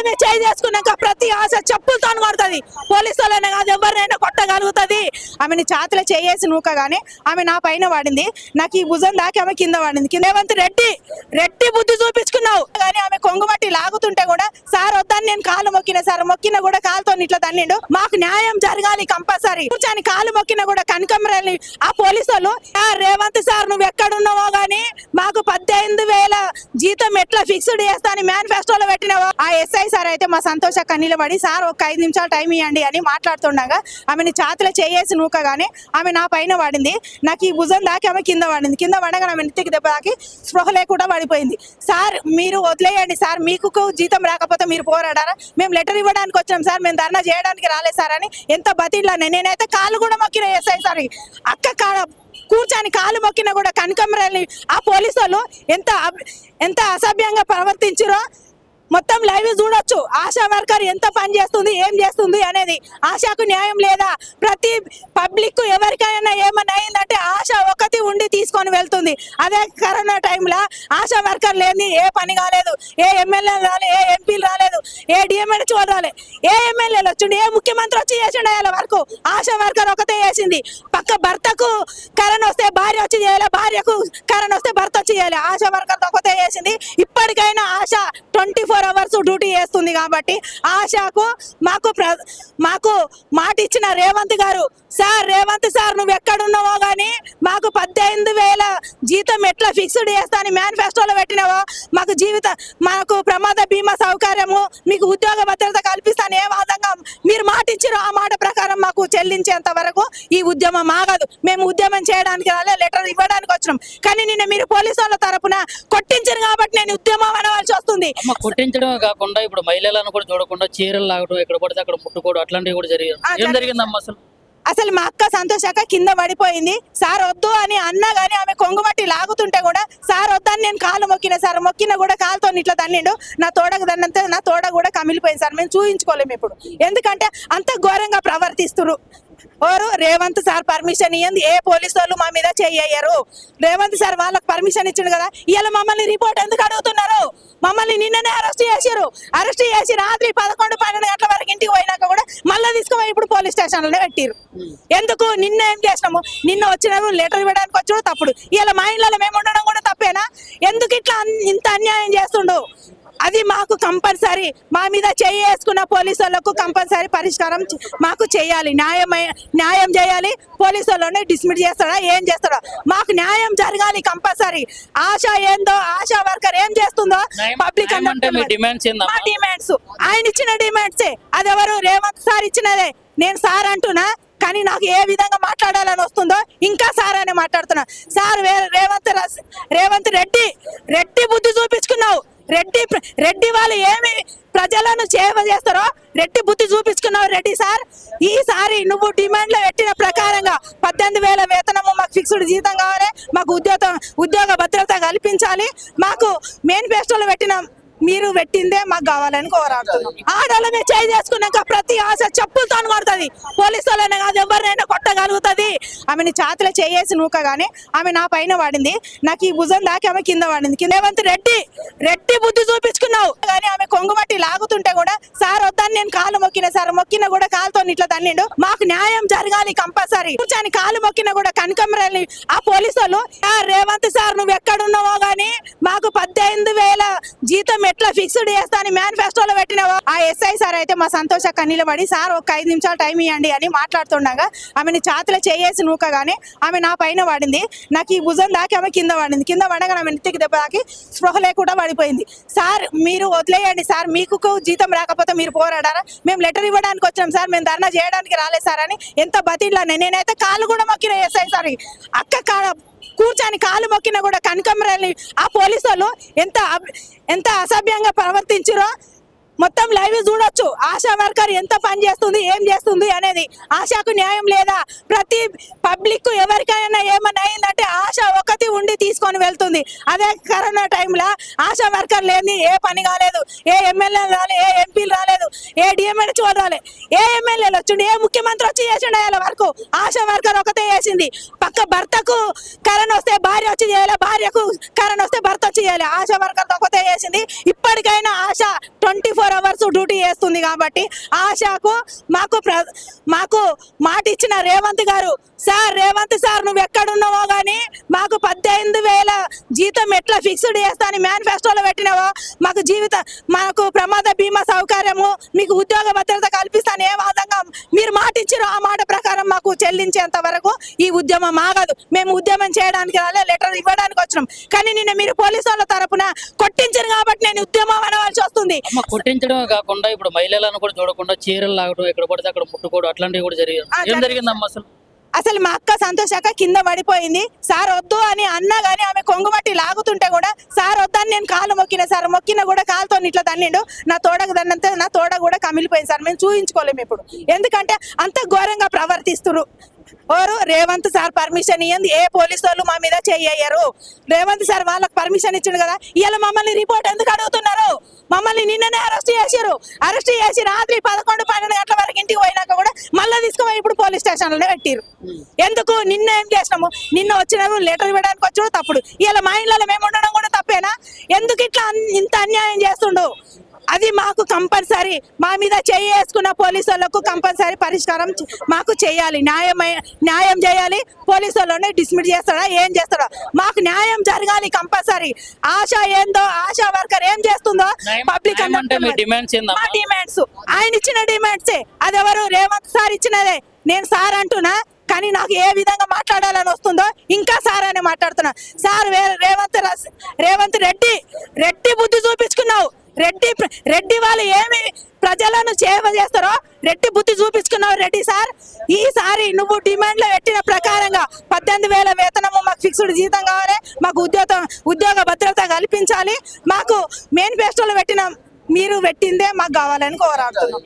మీద చేయి చేసుకున్నాక ప్రతి ఆశ చెప్పులతో కొడుతుంది. పోలీసు వాళ్ళనే కాదు ఎవరినైనా కొట్టగలుగుతుంది. ఆమెని ఛాతిలో చేయేసి నూకగానే ఆమె నా పైన పడింది. నాకు ఈ భుజం దాకా ఆమె కింద పడింది. రేవంత్ రెడ్డి బుద్ధి చూపించుకున్నావు కానీ ఆమె కొంగుమట్టి లాగుతుంటే కూడా సార్ వద్దని నేను కాలు మొక్కిన సార్ మొక్కిన కూడా కాలుతో ఇట్లా తన్నిండు. మాకు న్యాయం జరగాలి కంపల్సరీ. కూర్చొని కాలు మొక్కిన కూడా కనకమరని ఆ పోలీసు వాళ్ళు రేవంత్ సార్ నువ్వు ఎక్కడున్నావో గానీ మాకు 18,000 జీతం ఎట్లా ఫిక్స్డ్ చేస్తా అని మేనిఫెస్టోలో పెట్టినావో. ఆ ఎస్ఐ సార్ అయితే మా సంతోష కన్నీలబడి సార్ ఒక 5 నిమిషాలు టైం ఇవ్వండి అని మాట్లాడుతుండగా ఆమెని ఛాతిలో చేయేసి నూకగానే ఆమె నా పైన పడింది. నాకు ఈ భుజం దాకా ఆమె కింద పడింది. కింద పడగా ఆమె నెత్తికి దెబ్బ తాకి స్పృహ లేకుండా పడిపోయింది. సార్ మీరు వదిలేయండి సార్, మీకు జీతం రాకపోతే మీరు పోరాడారా? మేము లెటర్ ఇవ్వడానికి వచ్చాం సార్, మేము ధర్నా చేయడానికి రాలేదు సార్ అని ఎంత బతిలానే. నేనైతే కాలు కూడా మొక్కిన ఎస్ఐ సార్ అక్క కూర్చొని కాలు మొక్కిన కూడా కనకమరని ఆ పోలీసు వాళ్ళు ఎంత అసభ్యంగా ప్రవర్తించారో మొత్తం లైవ్ చూడొచ్చు. ఆశా వర్కర్ ఎంత పని చేస్తుంది, ఏం చేస్తుంది అనేది. ఆశాకు న్యాయం లేదా? ప్రతి పబ్లిక్ ఎవరికైనా ఏమన్నా అయిందంటే ఆశ ఒకటి ఉండి తీసుకొని వెళ్తుంది. అదే కరోనా టైంలో ఆశా వర్కర్ లేని ఏ పని కాలేదు. ఏ ఎమ్మెల్యే రాలేదు, ఏ ఎంపీలు రాలేదు, ఏ డిఎంఎడ్ చూడాలి, ఏ ఎమ్మెల్యేలు వచ్చిండు, ఏ ముఖ్యమంత్రి వచ్చి చేసిండు వాళ్ళ వరకు. ఆశా వర్కర్ ఒకటే చేసింది. పక్క భర్తకు కరోనా వస్తే భార్య వచ్చి చేయాలి, భార్యకు కరోనా వస్తే భర్త వచ్చి చేయాలి. ఆశా వర్కర్ ఒకటే చేసింది. ఇప్పటికైనా ఆశ 24 hours డ్యూటీ చేస్తుంది. కాబట్టి ఆశాకు మాకు మాట ఇచ్చిన రేవంత్ గారు సార్, రేవంత్ సార్ నువ్వు ఎక్కడున్నావో గానీ మాకు 18,000 జీతం ఎట్లా ఫిక్స్డ్ చేస్తా అని మేనిఫెస్టోలో పెట్టినావో. మాకు ప్రమాద బీమా సౌకర్యము, మీకు ఉద్యోగ భద్రత కల్పిస్తాను ఏ విధంగా మీరు మాట ఇచ్చారో ఆ మాట ప్రకారం మాకు చెల్లించేంత వరకు ఈ ఉద్యమం ఆగదు. మేము ఉద్యమం చేయడానికి రాలే, లెటర్ ఇవ్వడానికి వచ్చినాం. కానీ నిన్న మీరు పోలీసు వాళ్ళ తరపున కొట్టించారు కాబట్టి నేను ఉద్యమం అనవలసి వస్తుంది. కొట్టించడమే కాకుండా ఇప్పుడు మహిళలను కూడా చూడకుండా చీరలు లాగడం, ఎక్కడ పడితే అక్కడ ముట్టుకోవడం అట్లాంటివి కూడా జరిగిందమ్మా. అసలు మా అక్క సంతోషాక కింద పడిపోయింది. సార్ వద్దు అని అన్నా గానీ ఆమె కొంగుమట్టి లాగుతుంటే కూడా సార్ వద్దని నేను కాలు మొక్కిన సార్ మొక్కిన కూడా కాలుతో ఇట్లా తన్నిండు. నా తోడకు దన్నంతే నా తోడ కూడా కమిలిపోయింది సార్. మేము చూయించుకోలేము ఇప్పుడు, ఎందుకంటే అంత ఘోరంగా ప్రవర్తిస్తున్నారు. రేవంత్ సార్ పర్మిషన్ ఇయ్యండి, ఏ పోలీసు వాళ్ళు మా మీద చెయ్యరు. రేవంత్ సార్ వాళ్ళకి పర్మిషన్ ఇచ్చిండు కదా, ఇలా మమ్మల్ని రిపోర్ట్ ఎందుకు అడుగుతున్నారు? మమ్మల్ని నిన్ననే అరెస్ట్ చేశారు. అరెస్ట్ చేసి రాత్రి 11-12 గంటల వరకు ఇంటికి పోయినాక కూడా మళ్ళీ తీసుకుపోయి ఇప్పుడు పోలీస్ స్టేషన్లోనే పెట్టిరు. ఎందుకు? నిన్న ఏం చేసినాము? నిన్న వచ్చినాము లెటర్ ఇవ్వడానికి వచ్చాడు తప్పుడు. ఇలా మా ఇంట్లో మేము ఉండడం కూడా తప్పేనా? ఎందుకు ఇట్లా ఇంత అన్యాయం చేస్తుండు? అది మాకు కంపల్సరీ, మా మీద చేసుకున్న పోలీసు వాళ్ళకు కంపల్సరీ పరిష్కారం మాకు చేయాలి. న్యాయం చేయాలి. పోలీసు వాళ్ళని డిస్మిస్ చేస్తాడా ఏం చేస్తాడో మాకు న్యాయం జరగాలి కంపల్సరీ. ఆశ ఏందో, ఆశా వర్కర్ ఏం చేస్తుందో పబ్లిక్ మా డిమాండ్స్ ఆయన ఇచ్చిన డిమాండ్సే. అది ఎవరు? రేవంత్ సార్ ఇచ్చినదే. నేను సార్ అంటున్నా కానీ నాకు ఏ విధంగా మాట్లాడాలని వస్తుందో ఇంకా సార్ అని మాట్లాడుతున్నా. సార్ రేవంత్ రెడ్డి బుద్ధి చూపించుకున్నావు. రెడ్డి వాళ్ళు ఏమి ప్రజలను సేవ చేస్తారో రెడ్డి బుద్ధి చూపించుకున్నావు. రెడ్డి సార్ ఈసారి నువ్వు డిమాండ్లో పెట్టిన ప్రకారంగా 18,000 వేతనము, మాకు ఫిక్స్డ్ జీతం కావాలి, మాకు ఉద్యోగ భద్రత కల్పించాలి, మాకు మేనిఫెస్టోలో పెట్టిన మీరు పెట్టిందే మాకు కావాలని కోరాడుతున్నాం. ఆడవాళ్ళ మీద చేయి చేసుకున్నాక ప్రతి ఆశ చెప్పులతో కొడుతుంది. పోలీసు వాళ్ళనే కాదు ఎవరినైనా కొట్టగలుగుతుంది. ఆమెని ఛాతిలో చేయేసి నూకగానే ఆమె నా పైన పడింది. నాకు ఈ భుజం దాకా ఆమె కింద పడింది. రేవంత్ రెడ్డి బుద్ధి చూపించుకున్నావు కానీ ఆమె కొంగుమట్టి లాగుతుంటే కూడా సార్ వద్దని నేను కాలు మొక్కిన సార్ మొక్కిన కూడా కాలుతో ఇట్లా తన్నిండు. మాకు న్యాయం జరగాలి కంపల్సరీ. కూర్చొని కాలు మొక్కిన కూడా కనకమరని ఆ పోలీసు వాళ్ళు రేవంత్ సార్ నువ్వు ఎక్కడున్నావో గానీ మాకు 18,000 జీతం ఎట్లా ఫిక్స్డ్ చేస్తా అని మేనిఫెస్టోలో పెట్టినావో. ఆ ఎస్ఐ సార్ అయితే మా సంతోష కన్నీలబడి సార్ ఒక 5 నిమిషాలు టైం ఇవ్వండి అని మాట్లాడుతుండగా ఆమెని ఛాతిలో చేయేసి నూకగానే ఆమె నా పైన పడింది. నాకు ఈ భుజం దాకా ఆమె కింద పడింది. కింద పడగా ఆమె నెత్తికి దెబ్బ తాకి స్పృహ లేకుండా పడిపోయింది. సార్ మీరు వదిలేయండి సార్, మీకు జీతం రాకపోతే మీరు పోరాడారా? మేము లెటర్ ఇవ్వడానికి వచ్చాం సార్, మేము ధర్నా చేయడానికి రాలేదు సార్ అని ఎంత బతిలానే. నేనైతే కాలు కూడా మొక్కిన ఎస్ఐ సార్ అక్క కూర్చొని కాలు మొక్కిన కూడా కనకమరని ఆ పోలీసు వాళ్ళు ఎంత అసభ్యంగా ప్రవర్తించారో మొత్తం లైవ్ చూడొచ్చు. ఆశా వర్కర్ ఎంత పని చేస్తుంది, ఏం చేస్తుంది అనేది. ఆశాకు న్యాయం లేదా? ప్రతి పబ్లిక్ ఎవరికైనా ఏమన్నా అయిందంటే ఆశ ఒకటి ఉండి తీసుకొని వెళ్తుంది. అదే కరోనా టైంలో ఆశా వర్కర్ లేని ఏ పని కాలేదు. ఏ ఎమ్మెల్యే రాలేదు, ఏ ఎంపీలు రాలేదు, ఏ డిఎంఎడ్ చూడాలి, ఏ ఎమ్మెల్యేలు వచ్చిండు, ఏ ముఖ్యమంత్రి వచ్చి చేసిండు వాళ్ళ వరకు. ఆశా వర్కర్ ఒకటే చేసింది. పక్క భర్తకు కరోనా వస్తే భార్య వచ్చి చేయాలి, భార్యకు కరోనా వస్తే భర్త వచ్చి చేయాలి. ఆశా వర్కర్ ఒకటే చేసింది. ఇప్పటికైనా ఆశ 24 24 అవర్స్ డ్యూటీ చేస్తుంది కాబట్టి ఆశాకు మాకు మాట ఇచ్చిన రేవంత్ గారు, సార్ రేవంత్ సార్ నువ్వు ఎక్కడున్నావో కానీ మాకు 18,000 జీతం ఎట్లా ఫిక్స్డ్ చేస్తా అని మేనిఫెస్టోలో పెట్టినావో, మాకు ప్రమాద బీమా సౌకర్యము, మీకు ఉద్యోగ భద్రత కల్పిస్తాను ఏ విధంగా మీరు మాట ఇచ్చారో ఆ మాట ప్రకారం మాకు చెల్లించేంత వరకు ఈ ఉద్యమం ఆగదు. మేము ఉద్యమం చేయడానికి రాలే, లెటర్ ఇవ్వడానికి వచ్చినాం. కానీ నిన్న మీరు పోలీసు వాళ్ళ తరపున కొట్టించారు కాబట్టి నేను ఉద్యమం అనవలసి వస్తుంది. అమ్మ కొట్టించడమే కాకుండా ఇప్పుడు మహిళలను కూడా చూడకుండా చీరలు లాగడం, ఎక్కడ పడితే అక్కడ ముట్టుకోవడం అట్లాంటివి కూడా జరిగింది. ఏం జరిగిందమ్మా అసలు? అసలు మా అక్క సంతోషాక కింద పడిపోయింది. సార్ వద్దు అని అన్నా గానీ ఆమె కొంగుమట్టి లాగుతుంటే కూడా సార్ వద్దని నేను కాలు మొక్కిన సార్, మొక్కిన కూడా కాలుతో ఇట్లా తన్నిండు. నా తోడ కూడా కమిలిపోయింది సార్. మేము చూయించుకోలేము ఇప్పుడు, ఎందుకంటే అంత ఘోరంగా ప్రవర్తిస్తున్నారు. ఓరు రేవంత్ సార్ పర్మిషన్ ఇయ్యంది ఏ పోలీసు వాళ్ళు మా మీద చెయ్యరు. రేవంత్ సార్ వాళ్ళకి పర్మిషన్ ఇచ్చిండు కదా, ఇలా మమ్మల్ని రిపోర్ట్ ఎందుకు అడుగుతున్నారు? మమ్మల్ని నిన్ననే అరెస్ట్ చేశారు. అరెస్ట్ చేసి రాత్రి 11-12 గంటల వరకు ఇంటికి పోయినాక కూడా మళ్ళీ తీసుకుపోయి ఇప్పుడు పోలీస్ స్టేషన్లోనే పెట్టిరు. ఎందుకు? నిన్న ఏం చేసినాము? నిన్న వచ్చినాము లెటర్ ఇవ్వడానికి వచ్చాడు తప్పుడు. ఇలా మా ఇళ్ళలో మేము ఉండడం కూడా తప్పేనా? ఎందుకు ఇట్లా ఇంత అన్యాయం చేస్తుండు? అది మాకు కంపల్సరీ, మా మీద చేసుకున్న పోలీసు వాళ్ళకు కంపల్సరీ పరిష్కారం మాకు చేయాలి. న్యాయం చేయాలి. పోలీసు వాళ్ళని డిస్మిస్ చేస్తాడా ఏం చేస్తాడో మాకు న్యాయం జరగాలి కంపల్సరీ. ఆశా ఏందో, ఆశా వర్కర్ ఏం చేస్తుందో పబ్లిక్ మా డిమాండ్స్ ఆయన ఇచ్చిన డిమాండ్సే. అదెవరు? రేవంత్ సార్ ఇచ్చినదే. నేను సార్ అంటున్నా కానీ నాకు ఏ విధంగా మాట్లాడాలని వస్తుందో ఇంకా సార్ అని మాట్లాడుతున్నా. సార్ రేవంత్ రెడ్డి బుద్ధి చూపించుకున్నావు. రెడ్డి వాళ్ళు ఏమి ప్రజలను సేవ చేస్తారో రెడ్డి బుద్ధి చూపించుకున్నావు రెడ్డి సార్. ఈసారి నువ్వు డిమాండ్ లో పెట్టిన ప్రకారంగా 18,000 వేతనము, మాకు ఫిక్స్డ్ జీతం కావాలి, మాకు ఉద్యోగ భద్రత కల్పించాలి, మాకు మేనిఫెస్టోలో మీరు పెట్టిందే మాకు కావాలని కోరాడుతున్నాం.